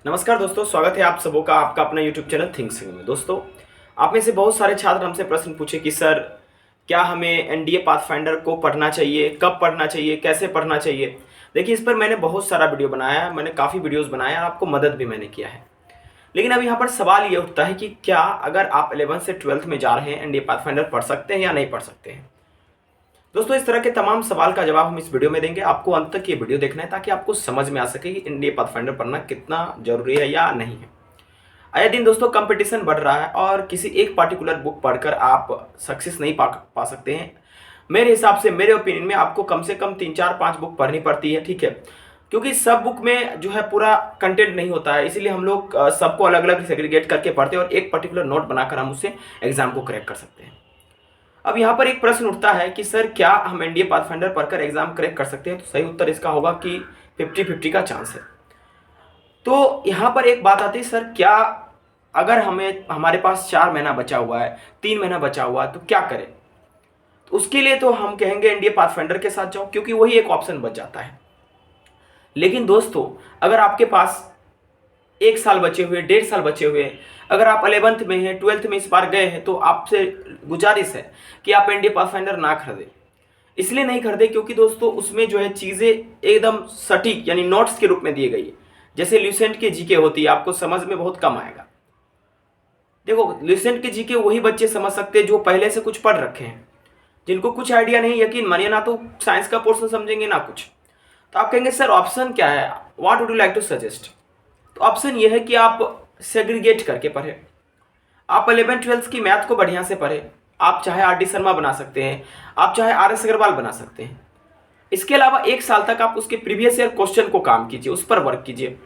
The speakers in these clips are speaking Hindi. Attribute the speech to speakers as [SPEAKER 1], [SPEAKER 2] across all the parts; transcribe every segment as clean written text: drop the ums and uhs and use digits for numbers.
[SPEAKER 1] नमस्कार दोस्तों, स्वागत है आप सबों का आपका अपना यूट्यूब चैनल थिंक सिंह में। दोस्तों, आप में से बहुत सारे छात्र हमसे प्रश्न पूछे कि सर, क्या हमें एनडीए पाथफाइंडर को पढ़ना चाहिए, कब पढ़ना चाहिए, कैसे पढ़ना चाहिए। देखिए, इस पर मैंने बहुत सारा वीडियो बनाया है, मैंने काफ़ी वीडियोस बनाए हैं, आपको मदद भी मैंने किया है। लेकिन अब यहाँ पर सवाल ये उठता है कि क्या अगर आप 11th से 12th में जा रहे हैं, एनडीए पाथफाइंडर पढ़ सकते हैं या नहीं पढ़ सकते हैं। दोस्तों, इस तरह के तमाम सवाल का जवाब हम इस वीडियो में देंगे। आपको अंत तक ये वीडियो देखना है ताकि आपको समझ में आ सके कि एनडीए पाथफाइंडर पढ़ना कितना जरूरी है या नहीं है। आए दिन दोस्तों कंपटीशन बढ़ रहा है और किसी एक पार्टिकुलर बुक पढ़कर आप सक्सेस नहीं पा सकते हैं। मेरे हिसाब से, मेरे ओपिनियन में आपको कम से कम 3 4 5 बुक पढ़नी पड़ती है, ठीक है। क्योंकि सब बुक में जो है पूरा कंटेंट नहीं होता है, इसीलिए हम लोग सबको अलग अलग सेग्रीगेट करके पढ़ते हैं और एक पर्टिकुलर नोट बनाकर हम उससे एग्जाम को क्रैक कर सकते हैं। अब यहाँ पर एक प्रश्न उठता है कि सर, क्या हम एनडीए पाथफाइंडर पढ़कर एग्जाम क्रैक कर सकते हैं। तो सही उत्तर इसका होगा कि 50-50 का चांस है। तो यहाँ पर एक बात आती है, सर क्या अगर हमारे पास 4 महीना बचा हुआ है, 3 महीना बचा हुआ है, तो क्या करें। तो उसके लिए तो हम कहेंगे एनडीए पाथफाइंडर के साथ जाओ, क्योंकि वही एक ऑप्शन बच जाता है। लेकिन दोस्तों, अगर आपके पास 1 साल बचे हुए, 1.5 साल बचे हुए, अगर आप 11th में हैं, 12th में इस बार गए हैं, तो आपसे गुजारिश है कि आप एनडीए पाथफाइंडर ना खरीदें। इसलिए नहीं खरीदे क्योंकि दोस्तों उसमें जो है चीज़ें एकदम सटीक यानी नोट्स के रूप में दी गई है। जैसे ल्यूसेंट के जीके होती है, आपको समझ में बहुत कम आएगा। देखो, ल्यूसेंट के जीके वही बच्चे समझ सकते हैं जो पहले से कुछ पढ़ रखे हैं। जिनको कुछ आइडिया नहीं, यकीन मानिए, ना तो साइंस का पोर्शन समझेंगे ना कुछ। तो आप कहेंगे सर ऑप्शन क्या है, what would you like to suggest. तो ऑप्शन ये है कि आप सेग्रीगेट करके पढ़ें। आप 11th-12th की मैथ को बढ़िया से पढ़ें। आप चाहे आर डी शर्मा बना सकते हैं, आप चाहे आर एस अग्रवाल बना सकते हैं। इसके अलावा 1 साल तक आप उसके प्रीवियस ईयर क्वेश्चन को काम कीजिए, उस पर वर्क कीजिए।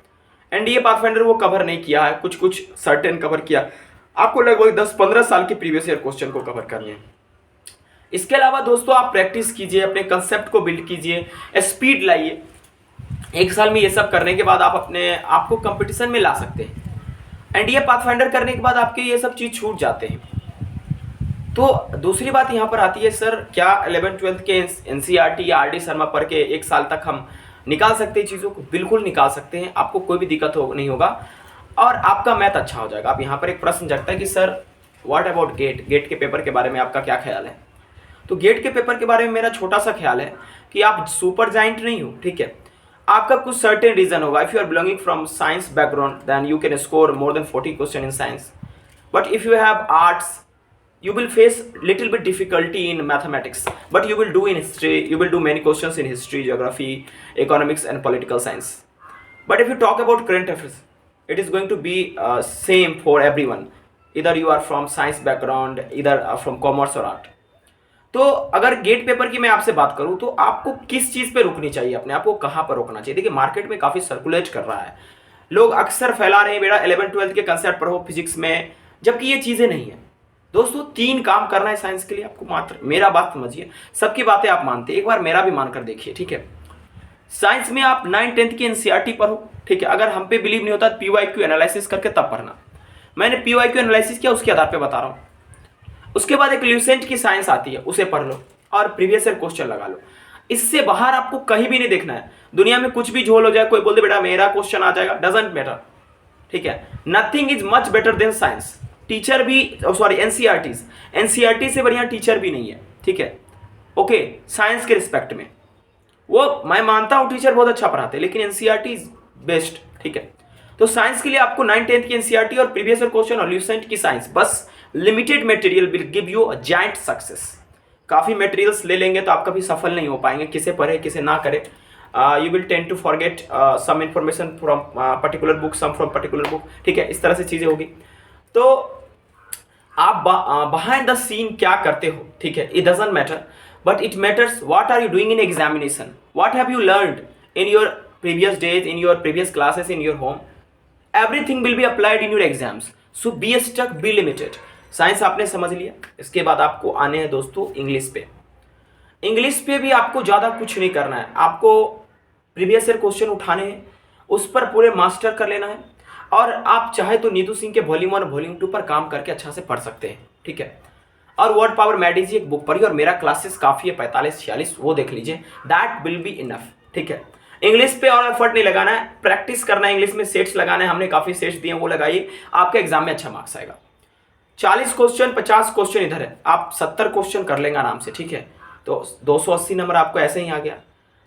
[SPEAKER 1] एनडीए पाथफाइंडर वो कवर नहीं किया है, कुछ कुछ सर्टेन कवर किया। आपको लगभग 10-15 साल के प्रीवियस ईयर क्वेश्चन को कवर करने हैं। इसके अलावा दोस्तों आप प्रैक्टिस कीजिए, अपने कंसेप्ट को बिल्ड कीजिए, स्पीड लाइए। 1 साल में ये सब करने के बाद आप अपने आप को कंपटीशन में ला सकते हैं। एनडीए पाथफाइंडर करने के बाद आपके ये सब चीज़ छूट जाते हैं। तो दूसरी बात यहाँ पर आती है, सर क्या 11th-12th के एनसीईआरटी या आरडी शर्मा पढ़ के 1 साल तक हम निकाल सकते हैं चीज़ों को। बिल्कुल निकाल सकते हैं, आपको कोई भी दिक्कत नहीं होगा और आपका मैथ अच्छा हो जाएगा। अब यहाँ पर एक प्रश्न जगता है कि sir what about GATE, GATE के पेपर के बारे में आपका क्या ख्याल है। तो गेट के पेपर के बारे में मेरा छोटा सा ख्याल है कि आप सुपर जाइंट नहीं हो, ठीक है। आपका कुछ सर्टेन रीजन होगा। If you are belonging from science background then you can score more than 40 question in science, but if you have arts you will face little bit difficulty in mathematics, but you will do in history, you will do many questions in history, geography, economics and political science. But if you talk about current affairs, it is going to be same for everyone, either you are from science background, either from commerce or art. तो अगर गेट पेपर की मैं आपसे बात करूं तो आपको किस चीज़ पे रुकनी चाहिए, अपने आप को कहाँ पर रोकना चाहिए। देखिए, मार्केट में काफ़ी सर्कुलेट कर रहा है, लोग अक्सर फैला रहे हैं बेटा 11th-12th के कंसेप्ट पढ़ो फिजिक्स में, जबकि ये चीज़ें नहीं है। दोस्तों 3 काम करना है साइंस के लिए आपको, मात्र मेरा बात समझिए। सबकी बातें आप मानते हैं, एक बार मेरा भी मानकर देखिए, ठीक है। साइंस में आप 9th-10th की एनसीईआरटी पढ़ो, ठीक है। अगर हम पे बिलीव नहीं होता तो पीवाईक्यू एनालिसिस करके तब पढ़ना। मैंने पीवाईक्यू एनालिसिस किया, उसके आधार पे बता रहा हूँ। उसके बाद एक ल्यूसेंट की साइंस आती है, उसे पढ़ लो और प्रीवियस ईयर क्वेश्चन लगा लो। इससे बाहर आपको कहीं भी नहीं देखना है। दुनिया में कुछ भी झोल हो जाए, कोई बोल दे बेटा मेरा क्वेश्चन आ जाएगा, डजंट मैटर, ठीक है। Nothing is much better than science. Teacher भी, सॉरी, एनसीईआरटी से बढ़िया टीचर भी नहीं है, ठीक है। ओके, साइंस के रिस्पेक्ट में वो मैं मानता हूँ टीचर बहुत अच्छा पढ़ाते हैं, लेकिन एनसीईआरटी इज बेस्ट, ठीक है। तो साइंस के लिए आपको 9th-10th की एनसीईआरटी और प्रीवियस ईयर क्वेश्चन और ल्यूसेंट की साइंस, बस limited material will give you a giant success. काफ़ी मटेरियल्स ले लेंगे तो आप कभी सफल नहीं हो पाएंगे, किसे पढ़े किसे ना करे। You will tend to forget some information from particular book, some from particular book, ठीक है। इस तरह से चीज़ें होगी। तो आप बिहाइंड द सीन क्या करते हो, ठीक है, it doesn't matter, but it matters what are you doing in examination, what have you learned in your previous days, in your previous classes, in your home. Everything will be applied in your exams, so be stuck, be limited. Science आपने समझ लिया, इसके बाद आपको आने हैं दोस्तों इंग्लिश पे। इंग्लिश पे भी आपको ज़्यादा कुछ नहीं करना है, आपको प्रीवियस ईयर क्वेश्चन उठाने हैं, उस पर पूरे मास्टर कर लेना है। और आप चाहे तो नीतू सिंह के वॉल्यूम 1 और वॉल्यूम 2 पर काम करके अच्छा से पढ़ सकते हैं, ठीक है। और वर्ड पावर मैडीजी एक बुक पढ़िए और मेरा क्लासेस काफ़ी है 45-46, वो देख लीजिए, दैट विल बी इनफ, ठीक है। इंग्लिश पे और एफर्ट नहीं लगाना है, प्रैक्टिस करना है, इंग्लिश में सेट्स लगाना है, हमने काफी सेट्स दिए वो लगाइए, आपके एग्जाम में अच्छा मार्क्स आएगा। 40 क्वेश्चन 50 क्वेश्चन इधर है, आप 70 क्वेश्चन कर लेंगे आराम से, ठीक है। तो 280 नंबर आपको ऐसे ही आ गया।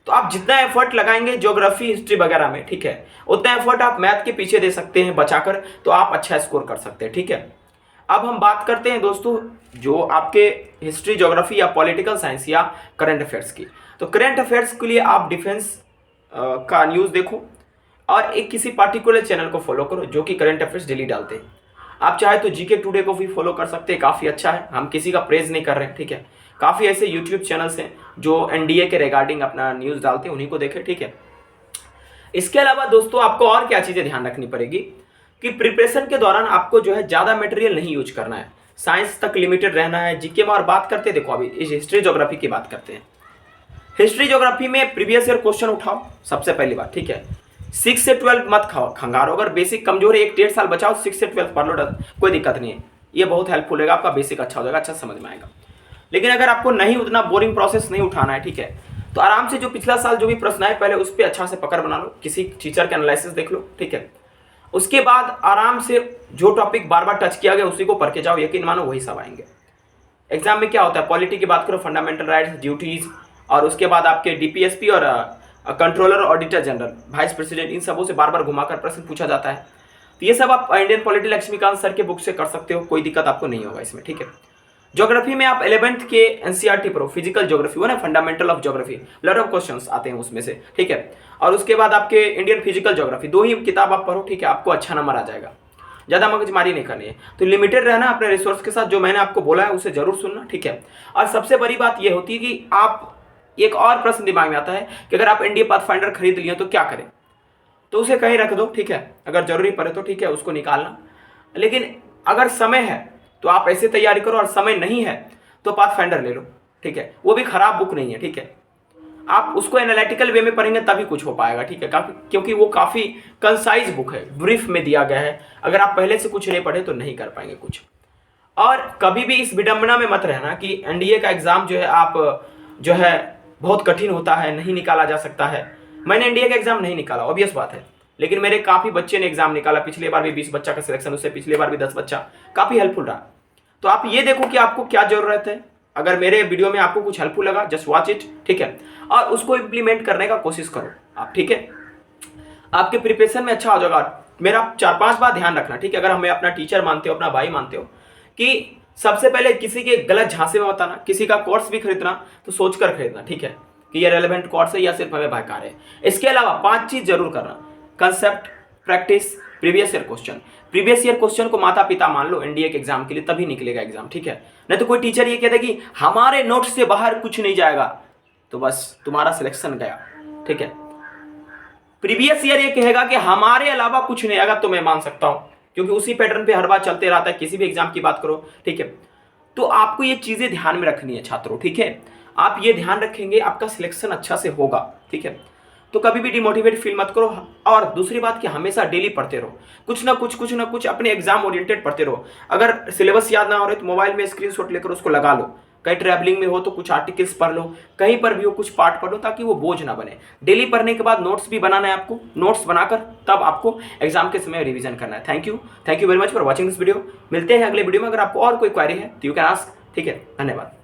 [SPEAKER 1] तो आप जितना एफर्ट लगाएंगे ज्योग्राफी हिस्ट्री वगैरह में, ठीक है, उतना एफर्ट आप मैथ के पीछे दे सकते हैं बचाकर, तो आप अच्छा स्कोर कर सकते हैं, ठीक है। अब हम बात करते हैं दोस्तों जो आपके हिस्ट्री ज्योग्राफी या पॉलिटिकल साइंस या करंट अफेयर्स की। तो करंट अफेयर्स के लिए आप डिफेंस का न्यूज़ देखो और एक किसी पार्टिकुलर चैनल को फॉलो करो जो कि करंट अफेयर्स डेली डालते हैं। आप चाहे तो जीके टुडे को भी फॉलो कर सकते हैं, काफ़ी अच्छा है, हम किसी का प्रेज नहीं कर रहे हैं, ठीक है। काफ़ी ऐसे यूट्यूब चैनल्स हैं जो एनडीए के रिगार्डिंग अपना न्यूज़ डालते हैं, उन्हीं को देखें, ठीक है। इसके अलावा दोस्तों आपको और क्या चीज़ें ध्यान रखनी पड़ेगी कि प्रिपरेशन के दौरान आपको जो है ज़्यादा मटेरियल नहीं यूज करना है, साइंस तक लिमिटेड रहना है। जीके में और बात करते हैं, देखो अभी इस हिस्ट्री ज्योग्राफी की बात करते हैं। हिस्ट्री ज्योग्राफी में प्रीवियस ईयर क्वेश्चन उठाओ सबसे पहली बात, ठीक है। 6 से 12 मत खंगारो, अगर बेसिक कमजोर है 1-1.5 साल बचाओ, 6 से 12 पढ़ लो, कोई दिक्कत नहीं है, ये बहुत हेल्पफुल रहेगा, आपका बेसिक अच्छा हो जाएगा, अच्छा समझ में आएगा। लेकिन अगर आपको नहीं उतना बोरिंग प्रोसेस नहीं उठाना है, ठीक है, तो आराम से जो पिछला साल जो भी प्रश्न आए पहले उस पर अच्छा से पकड़ बना लो, किसी टीचर के एनालिसिस देख लो, ठीक है। उसके बाद आराम से जो टॉपिक बार बार टच किया गया उसी को पढ़ के जाओ, यकीन मानो वही सब आएंगे। एग्जाम में क्या होता है, पॉलिटी की बात करो, फंडामेंटल राइट्स, ड्यूटीज, और उसके बाद आपके डीपीएसपी और controller, auditor general, vice president, इन सबों से बार बार घुमाकर प्रश्न पूछा जाता है। तो ये सब आप इंडियन पॉलिटी लक्ष्मीकांत सर के बुक से कर सकते हो, कोई दिक्कत आपको नहीं होगा इसमें, ठीक है। ज्योग्राफी में आप 11th के एनसीईआरटी पढ़ो, फिजिकल ज्योग्राफी वो ना, fundamental of geography, lot of questions आते हैं उसमें से, ठीक है। और उसके बाद आपके इंडियन फिजिकल ज्योग्राफी, 2 ही किताब आप पढ़ो, ठीक है, आपको अच्छा नंबर आ जाएगा, ज़्यादा मगजमारी नहीं करनी है। तो लिमिटेड रहना अपने रिसोर्स के साथ, जो मैंने आपको बोला है उसे जरूर सुनना, ठीक है। और सबसे बड़ी बात यह होती है कि आप, एक और प्रश्न दिमाग में आता है कि अगर आप एनडीए पाथफाइंडर खरीद लिए तो क्या करें, तो उसे कहीं रख दो, ठीक है, अगर जरूरी पड़े तो, ठीक है, उसको निकालना। लेकिन अगर समय है तो आप ऐसे तैयारी करो, और समय नहीं है तो पाथफाइंडर ले लो, ठीक है, वो भी खराब बुक नहीं है, ठीक है। आप उसको एनालिटिकल वे में पढ़ेंगे तभी कुछ हो पाएगा, ठीक है, क्योंकि वो काफ़ी कंसाइज बुक है, ब्रीफ में दिया गया है, अगर आप पहले से कुछ नहीं पढ़े तो नहीं कर पाएंगे कुछ। और कभी भी इस विडंबना में मत रहना कि एनडीए का एग्ज़ाम जो है आप जो है बहुत कठिन होता है, नहीं निकाला जा सकता है। मैंने एनडीए का एग्जाम नहीं निकाला, ऑब्वियस बात है, लेकिन मेरे काफ़ी बच्चे ने एग्जाम निकाला, पिछले बार भी 20 बच्चा का सिलेक्शन, उससे पिछले बार भी 10 बच्चा, काफ़ी हेल्पफुल रहा। तो आप ये देखो कि आपको क्या जरूरत है, अगर मेरे वीडियो में आपको कुछ हेल्पफुल लगा जस्ट वॉच इट, ठीक है, और उसको इम्प्लीमेंट करने का कोशिश करो आप, ठीक है, आपके प्रिपरेशन में अच्छा हो जाएगा। मेरा 4-5 बार ध्यान रखना, ठीक है, अगर हमें अपना टीचर मानते हो, अपना भाई मानते हो, कि सबसे पहले किसी के गलत झांसे में बताना, किसी का कोर्स भी खरीदना तो सोचकर खरीदना, ठीक है, कि ये रेलेवेंट कोर्स है या सिर्फ हमें बेकार है। इसके अलावा 5 चीज जरूर करना, concept, practice, previous year question. Previous year question को माता पिता मान लो एनडीए के एग्जाम के लिए, तभी निकलेगा एग्जाम, ठीक है। नहीं तो कोई टीचर ये कहता कि हमारे नोट्स से बाहर कुछ नहीं जाएगा, तो बस तुम्हारा सिलेक्शन गया, ठीक है। प्रीवियस ईयर ये कहेगा कि हमारे अलावा कुछ नहीं आएगा, तो मैं मान सकता हूं, क्योंकि उसी पैटर्न पे हर बार चलते रहता है, किसी भी एग्जाम की बात करो, ठीक है। तो आपको ये चीजें ध्यान में रखनी है छात्रों, ठीक है। आप ये ध्यान रखेंगे आपका सिलेक्शन अच्छा से होगा, ठीक है। तो कभी भी डिमोटिवेट फील मत करो। और दूसरी बात कि हमेशा डेली पढ़ते रहो, कुछ ना कुछ अपने एग्जाम ओरिएंटेड पढ़ते रहो। अगर सिलेबस याद ना हो रहे तो मोबाइल में स्क्रीनशॉट लेकर उसको लगा लो, कहीं ट्रैवलिंग में हो तो कुछ आर्टिकल्स पढ़ लो, कहीं पर भी हो कुछ पार्ट पढ़ लो, ताकि वो बोझ ना बने। डेली पढ़ने के बाद नोट्स भी बनाना है आपको, नोट्स बनाकर तब आपको एग्जाम के समय रिवीजन करना है। Thank you very much for watching this video. मिलते हैं अगले वीडियो में। अगर आपको और कोई क्वेरी है तो यू कैन आस्क, ठीक है। धन्यवाद।